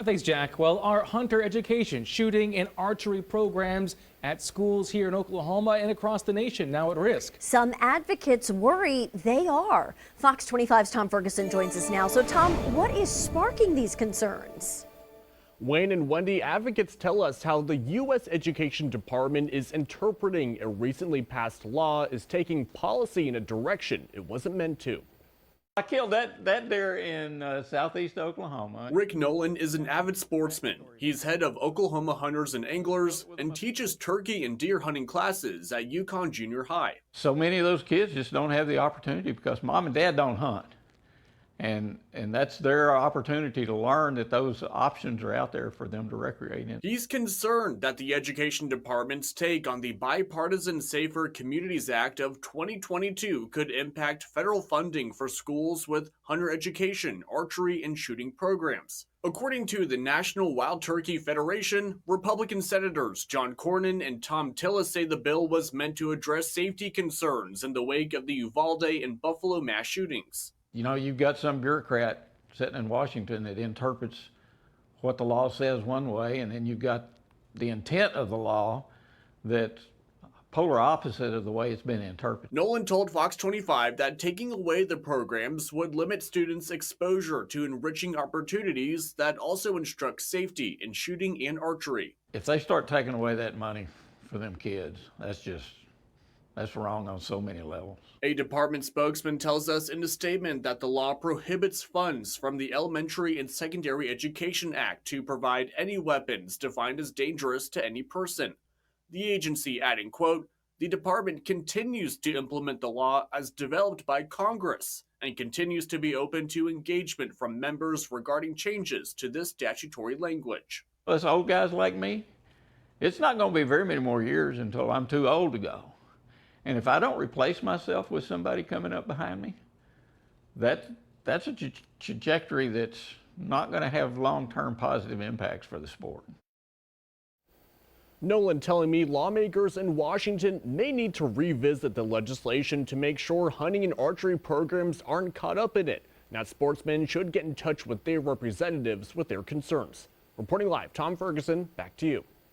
Thanks, Jack. Well, our hunter education, shooting, and archery programs at schools here in Oklahoma and across the nation now at risk. Some advocates worry they are. Fox 25's Tom Ferguson joins us now. So, Tom, what is sparking these concerns? Wayne and Wendy, advocates tell us how the U.S. Education Department is interpreting a recently passed law is taking policy in a direction it wasn't meant to. I killed that deer in southeast Oklahoma. Rick Nolan is an avid sportsman. He's head of Oklahoma Hunters and Anglers and teaches turkey and deer hunting classes at Yukon Junior High. So many of those kids just don't have the opportunity because mom and dad don't hunt. And that's their opportunity to learn that those options are out there for them to recreate in. He's concerned that the Education Department's take on the Bipartisan Safer Communities Act of 2022 could impact federal funding for schools with hunter education, archery, and shooting programs. According to the National Wild Turkey Federation, Republican Senators John Cornyn and Tom Tillis say the bill was meant to address safety concerns in the wake of the Uvalde and Buffalo mass shootings. You know, you've got some bureaucrat sitting in Washington that interprets what the law says one way, and then you've got the intent of the law that's polar opposite of the way it's been interpreted. Nolan told Fox 25 that taking away the programs would limit students' exposure to enriching opportunities that also instruct safety in shooting and archery. If they start taking away that money for them kids, that's wrong on so many levels. A department spokesman tells us in a statement that the law prohibits funds from the Elementary and Secondary Education Act to provide any weapons defined as dangerous to any person. The agency adding, quote, "The department continues to implement the law as developed by Congress and continues to be open to engagement from members regarding changes to this statutory language." Us old guys like me, it's not going to be very many more years until I'm too old to go. And if I don't replace myself with somebody coming up behind me, that's a trajectory that's not going to have long-term positive impacts for the sport. Nolan telling me lawmakers in Washington may need to revisit the legislation to make sure hunting and archery programs aren't caught up in it. Now, sportsmen should get in touch with their representatives with their concerns. Reporting live, Tom Ferguson, back to you.